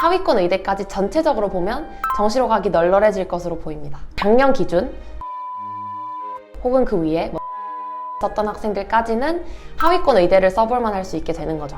하위권 의대까지 전체적으로 보면 정시로 가기 널널해질 것으로 보입니다. 작년 기준 혹은 그 위에 썼던 학생들까지는 하위권 의대를 써볼만 할 수 있게 되는 거죠.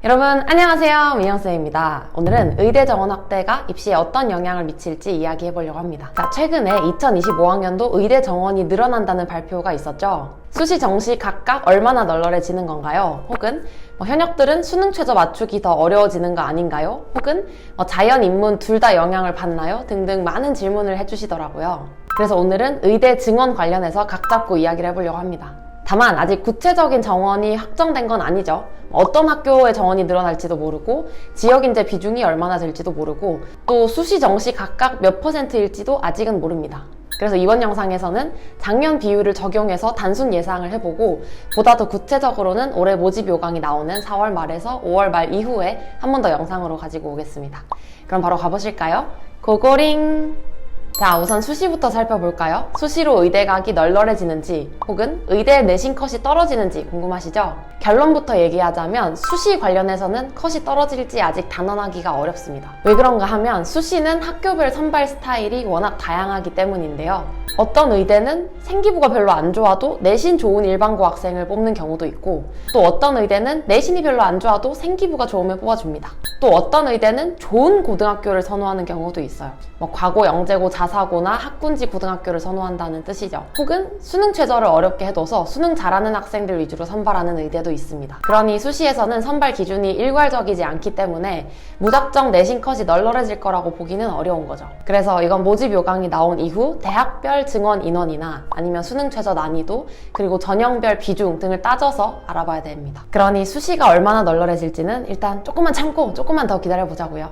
여러분 안녕하세요, 민영쌤입니다. 오늘은 의대 정원 확대가 입시에 어떤 영향을 미칠지 이야기해 보려고 합니다. 자, 최근에 2025학년도 의대 정원이 늘어난다는 발표가 있었죠. 수시, 정시 각각 얼마나 널널해지는 건가요? 혹은 현역들은 수능 최저 맞추기 더 어려워지는 거 아닌가요? 혹은 자연, 인문 둘 다 영향을 받나요? 등등 많은 질문을 해주시더라고요. 그래서 오늘은 의대 증원 관련해서 각 잡고 이야기를 해보려고 합니다. 다만 아직 구체적인 정원이 확정된 건 아니죠. 어떤 학교의 정원이 늘어날지도 모르고 지역인재 비중이 얼마나 될지도 모르고 또 수시, 정시 각각 몇 %일지도 아직은 모릅니다. 그래서 이번 영상에서는 작년 비율을 적용해서 단순 예상을 해보고 보다 더 구체적으로는 올해 모집 요강이 나오는 4월 말에서 5월 말 이후에 한 번 더 영상으로 가지고 오겠습니다. 그럼 바로 가보실까요? 고고링! 자, 우선 수시부터 살펴볼까요? 수시로 의대 가기 널널해지는지 혹은 의대 내신 컷이 떨어지는지 궁금하시죠? 결론부터 얘기하자면 수시 관련해서는 컷이 떨어질지 아직 단언하기가 어렵습니다. 왜 그런가 하면 수시는 학교별 선발 스타일이 워낙 다양하기 때문인데요. 어떤 의대는 생기부가 별로 안 좋아도 내신 좋은 일반고 학생을 뽑는 경우도 있고, 또 어떤 의대는 내신이 별로 안 좋아도 생기부가 좋으면 뽑아줍니다. 또 어떤 의대는 좋은 고등학교를 선호하는 경우도 있어요. 과고, 영재고, 자사고나 학군지 고등학교를 선호한다는 뜻이죠. 혹은 수능 최저를 어렵게 해둬서 수능 잘하는 학생들 위주로 선발하는 의대도 있습니다. 그러니 수시에서는 선발 기준이 일괄적이지 않기 때문에 무작정 내신 컷이 널널해질 거라고 보기는 어려운 거죠. 그래서 이건 모집 요강이 나온 이후 대학별 증원 인원이나 아니면 수능 최저 난이도 그리고 전형별 비중 등을 따져서 알아봐야 됩니다. 그러니 수시가 얼마나 널널해질지는 일단 조금만 참고 조금만 더 기다려보자고요.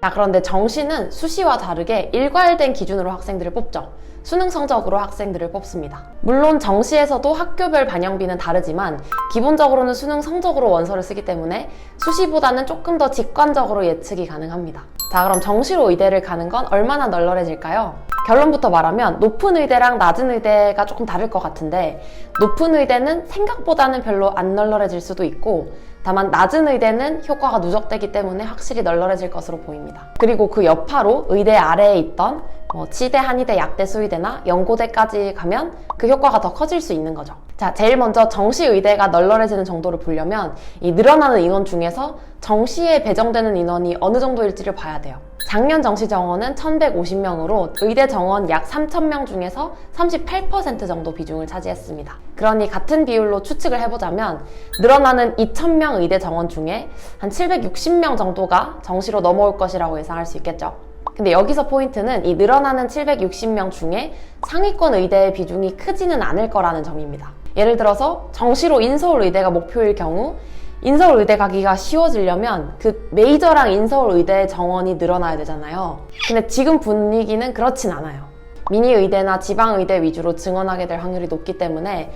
자, 그런데 정시는 수시와 다르게 일괄된 기준으로 학생들을 뽑죠. 수능 성적으로 학생들을 뽑습니다. 물론 정시에서도 학교별 반영비는 다르지만 기본적으로는 수능 성적으로 원서를 쓰기 때문에 수시보다는 조금 더 직관적으로 예측이 가능합니다. 자, 그럼 정시로 의대를 가는 건 얼마나 널널해질까요? 결론부터 말하면 높은 의대랑 낮은 의대가 조금 다를 것 같은데, 높은 의대는 생각보다는 별로 안 널널해질 수도 있고, 다만 낮은 의대는 효과가 누적되기 때문에 확실히 널널해질 것으로 보입니다. 그리고 그 여파로 의대 아래에 있던 치대, 한의대, 약대, 수의대나 연고대까지 가면 그 효과가 더 커질 수 있는 거죠. 자, 제일 먼저 정시 의대가 널널해지는 정도를 보려면 이 늘어나는 인원 중에서 정시에 배정되는 인원이 어느 정도일지를 봐야 돼요. 작년 정시 정원은 1150명으로 의대 정원 약 3000명 중에서 38% 정도 비중을 차지했습니다. 그러니 같은 비율로 추측을 해보자면 늘어나는 2000명 의대 정원 중에 한 760명 정도가 정시로 넘어올 것이라고 예상할 수 있겠죠. 근데 여기서 포인트는 이 늘어나는 760명 중에 상위권 의대의 비중이 크지는 않을 거라는 점입니다. 예를 들어서 정시로 인서울 의대가 목표일 경우 인서울 의대 가기가 쉬워지려면 그 메이저랑 인서울 의대의 정원이 늘어나야 되잖아요. 근데 지금 분위기는 그렇진 않아요. 미니 의대나 지방 의대 위주로 증원하게 될 확률이 높기 때문에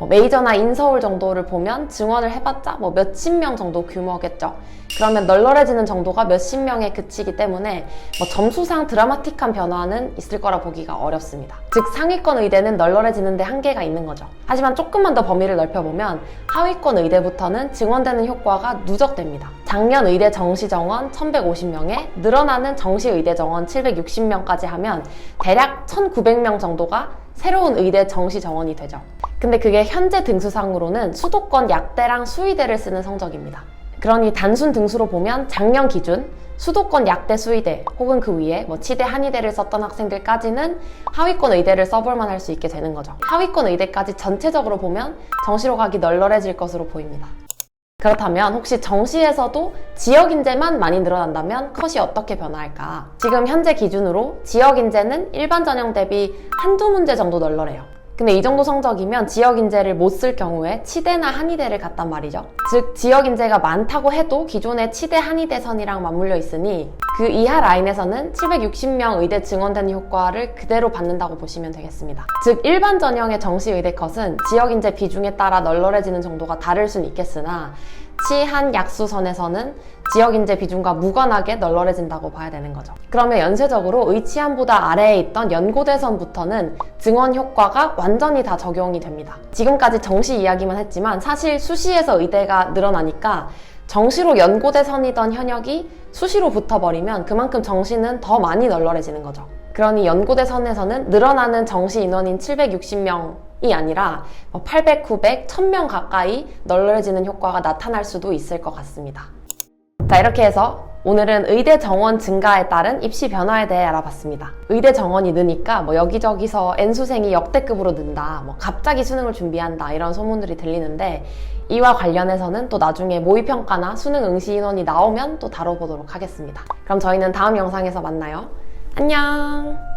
메이저나 인서울 정도를 보면 증원을 해봤자 몇십 명 정도 규모겠죠. 그러면 널널해지는 정도가 몇십 명에 그치기 때문에 점수상 드라마틱한 변화는 있을 거라 보기가 어렵습니다. 즉 상위권 의대는 널널해지는데 한계가 있는 거죠. 하지만 조금만 더 범위를 넓혀보면 하위권 의대부터는 증원되는 효과가 누적됩니다. 작년 의대 정시 정원 1150명에 늘어나는 정시 의대 정원 760명까지 하면 대략 1900명 정도가 새로운 의대 정시 정원이 되죠. 근데 그게 현재 등수상으로는 수도권 약대랑 수의대를 쓰는 성적입니다. 그러니 단순 등수로 보면 작년 기준 수도권 약대 수의대 혹은 그 위에 치대, 한의대를 썼던 학생들까지는 하위권 의대를 써볼만 할 수 있게 되는 거죠. 하위권 의대까지 전체적으로 보면 정시로 가기 널널해질 것으로 보입니다. 그렇다면 혹시 정시에서도 지역인재만 많이 늘어난다면 컷이 어떻게 변화할까? 지금 현재 기준으로 지역인재는 일반 전형 대비 한두 문제 정도 널널해요. 근데 이 정도 성적이면 지역인재를 못 쓸 경우에 치대나 한의대를 갔단 말이죠. 즉 지역인재가 많다고 해도 기존의 치대, 한의대 선이랑 맞물려 있으니 그 이하 라인에서는 760명 의대 증원되는 효과를 그대로 받는다고 보시면 되겠습니다. 즉 일반 전형의 정시 의대 컷은 지역인재 비중에 따라 널널해지는 정도가 다를 수는 있겠으나 치, 한, 약수선에서는 지역인재 비중과 무관하게 널널해진다고 봐야 되는 거죠. 그러면 연쇄적으로 의치안보다 아래에 있던 연고대선부터는 증원 효과가 완전히 다 적용이 됩니다. 지금까지 정시 이야기만 했지만 사실 수시에서 의대가 늘어나니까 정시로 연고대선이던 현역이 수시로 붙어버리면 그만큼 정시는 더 많이 널널해지는 거죠. 그러니 연고대선에서는 늘어나는 정시 인원인 760명이 아니라 800, 900, 1000명 가까이 널널해지는 효과가 나타날 수도 있을 것 같습니다. 자, 이렇게 해서 오늘은 의대 정원 증가에 따른 입시 변화에 대해 알아봤습니다. 의대 정원이 느니까 여기저기서 N수생이 역대급으로 는다, 갑자기 수능을 준비한다 이런 소문들이 들리는데 이와 관련해서는 또 나중에 모의평가나 수능 응시 인원이 나오면 또 다뤄보도록 하겠습니다. 그럼 저희는 다음 영상에서 만나요. 안녕!